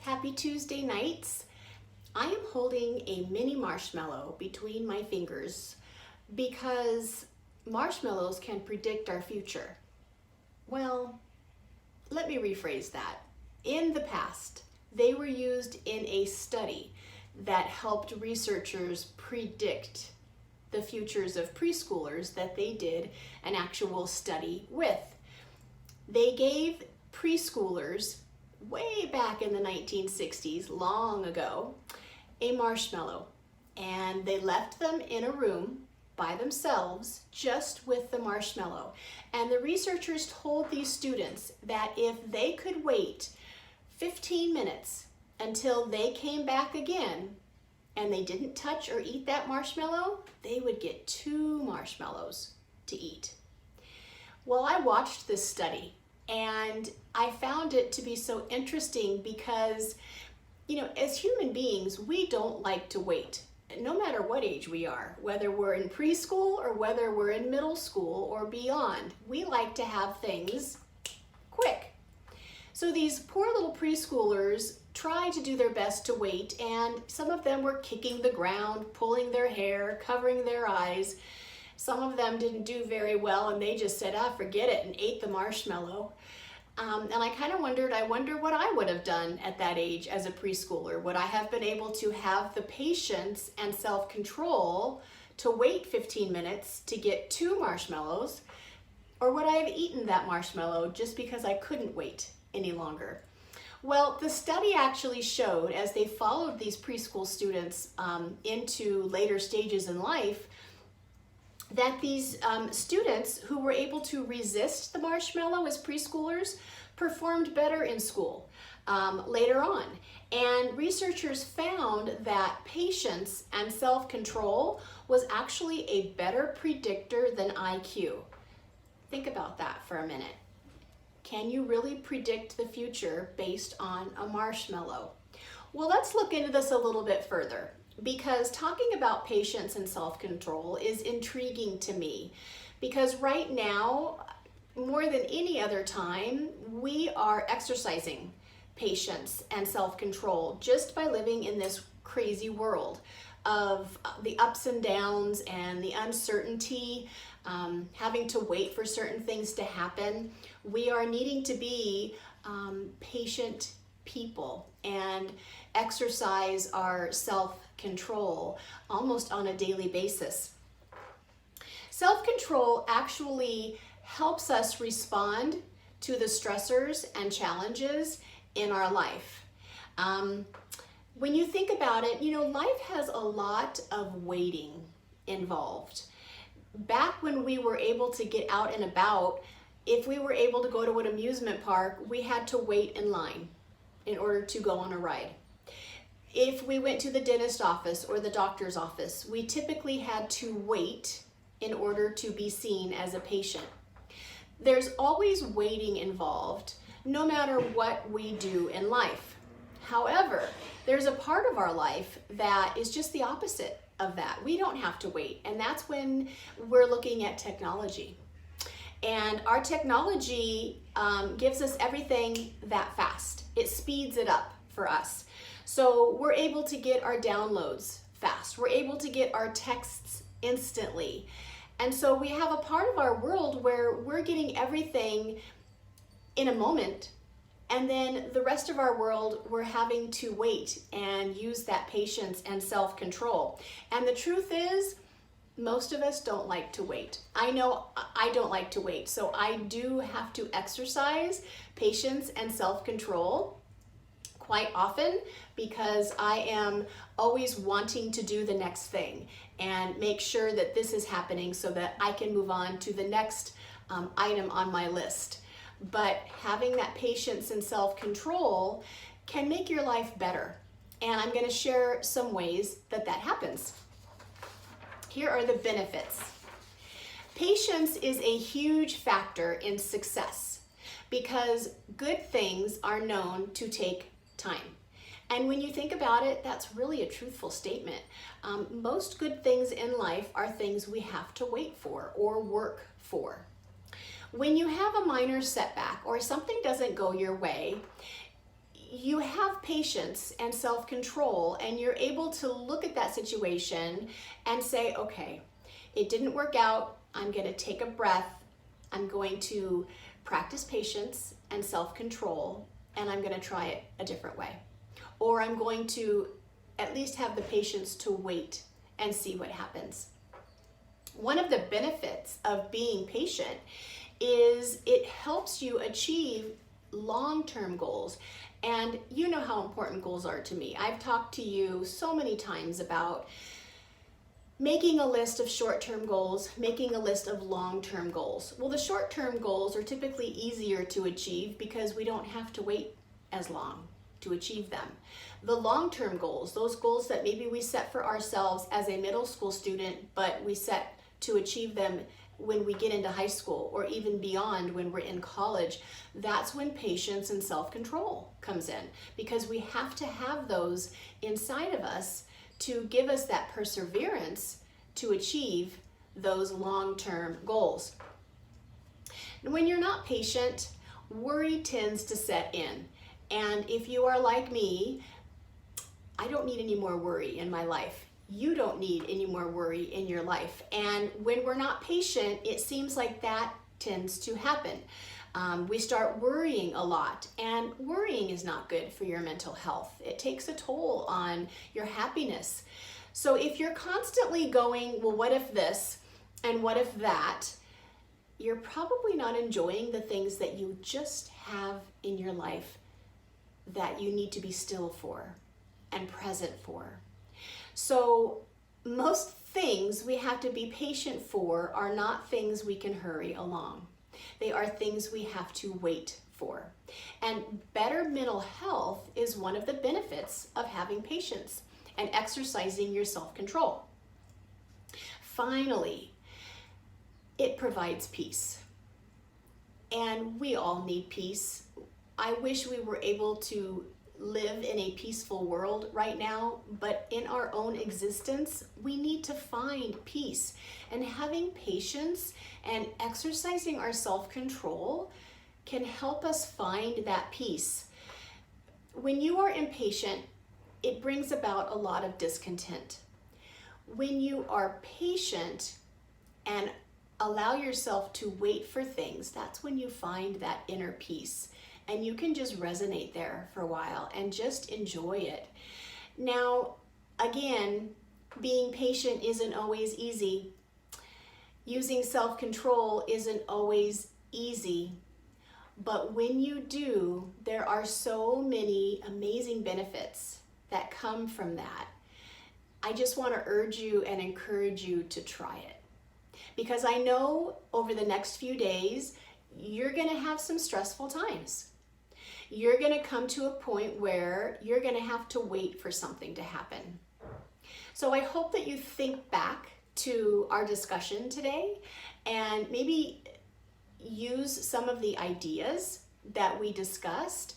Happy Tuesday nights. I am holding a mini marshmallow between my fingers because marshmallows can predict our future. Well, let me rephrase that. In the past, they were used in a study that helped researchers predict the futures of preschoolers that they did an actual study with. They gave preschoolers way back in the 1960s, long ago, a marshmallow, and they left them in a room by themselves just with the marshmallow. And the researchers told these students that if they could wait 15 minutes until they came back again and they didn't touch or eat that marshmallow, they would get 2 marshmallows to eat. Well, I watched this study and I found it to be so interesting because, as human beings, we don't like to wait. No matter what age we are, whether we're in preschool or whether we're in middle school or beyond, we like to have things quick. So these poor little preschoolers tried to do their best to wait, and some of them were kicking the ground, pulling their hair, covering their eyes. Some of them didn't do very well and they just said, forget it, and ate the marshmallow. And I kind of wonder what I would have done at that age as a preschooler. Would I have been able to have the patience and self-control to wait 15 minutes to get 2 marshmallows? Or would I have eaten that marshmallow just because I couldn't wait any longer? Well, the study actually showed, as they followed these preschool students into later stages in life, that these students who were able to resist the marshmallow as preschoolers performed better in school later on. And researchers found that patience and self-control was actually a better predictor than IQ. Think about that for a minute. Can you really predict the future based on a marshmallow? Well, let's look into this a little bit further, because talking about patience and self-control is intriguing to me, because right now, more than any other time, we are exercising patience and self-control just by living in this crazy world of the ups and downs and the uncertainty, having to wait for certain things to happen. We are needing to be patient people and exercise our self-control almost on a daily basis. Self-control actually helps us respond to the stressors and challenges in our life. When you think about it, life has a lot of waiting involved. Back when we were able to get out and about, if we were able to go to an amusement park, we had to wait in line in order to go on a ride. If we went to the dentist office or the doctor's office, we typically had to wait in order to be seen as a patient. There's always waiting involved, no matter what we do in life. However, there's a part of our life that is just the opposite of that. We don't have to wait, and that's when we're looking at technology. And our technology gives us everything that fast. It speeds it up for us. So we're able to get our downloads fast. We're able to get our texts instantly. And so we have a part of our world where we're getting everything in a moment, and then the rest of our world, we're having to wait and use that patience and self-control. And the truth is, most of us don't like to wait. I know I don't like to wait, so I do have to exercise patience and self-control quite often, because I am always wanting to do the next thing and make sure that this is happening so that I can move on to the next item on my list. But having that patience and self-control can make your life better. And I'm going to share some ways that happens. Here are the benefits. Patience is a huge factor in success because good things are known to take time. And when you think about it, that's really a truthful statement. Most good things in life are things we have to wait for or work for. When you have a minor setback or something doesn't go your way, you have patience and self-control, and you're able to look at that situation and say, okay, it didn't work out. I'm going to take a breath. I'm going to practice patience and self-control, and I'm going to try it a different way. Or I'm going to at least have the patience to wait and see what happens. One of the benefits of being patient is it helps you achieve long-term goals. And you know how important goals are to me. I've talked to you so many times about making a list of short-term goals, making a list of long-term goals. Well, the short-term goals are typically easier to achieve because we don't have to wait as long to achieve them. The long-term goals, those goals that maybe we set for ourselves as a middle school student, but we set to achieve them when we get into high school or even beyond when we're in college, that's when patience and self-control comes in, because we have to have those inside of us to give us that perseverance to achieve those long-term goals. And when you're not patient, worry tends to set in. And if you are like me, I don't need any more worry in my life. You don't need any more worry in your life. And when we're not patient, it seems like that tends to happen. We start worrying a lot, and worrying is not good for your mental health. It takes a toll on your happiness. So if you're constantly going, well, what if this and what if that, you're probably not enjoying the things that you just have in your life that you need to be still for and present for. So most things we have to be patient for are not things we can hurry along. They are things we have to wait for. And better mental health is one of the benefits of having patience and exercising your self-control. Finally, it provides peace. And we all need peace. I wish we were able to live in a peaceful world right now, but in our own existence, we need to find peace. And having patience and exercising our self-control can help us find that peace. When you are impatient, it brings about a lot of discontent. When you are patient and allow yourself to wait for things, that's when you find that inner peace. And you can just resonate there for a while and just enjoy it. Now, again, being patient isn't always easy. Using self-control isn't always easy. But when you do, there are so many amazing benefits that come from that. I just want to urge you and encourage you to try it. Because I know over the next few days, you're going to have some stressful times. You're going to come to a point where you're going to have to wait for something to happen. So I hope that you think back to our discussion today and maybe use some of the ideas that we discussed,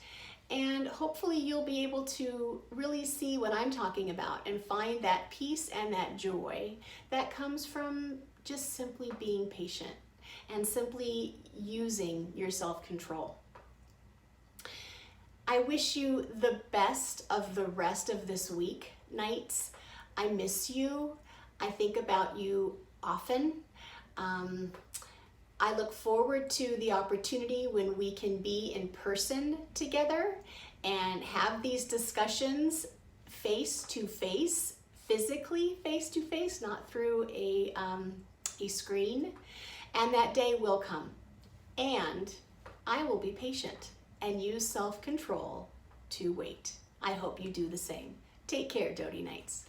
and hopefully you'll be able to really see what I'm talking about and find that peace and that joy that comes from just simply being patient and simply using your self-control. I wish you the best of the rest of this week, Knights. I miss you. I think about you often. I look forward to the opportunity when we can be in person together and have these discussions face to face, physically face to face, not through a screen. And that day will come. And I will be patient and use self-control to wait. I hope you do the same. Take care, Doty Knights.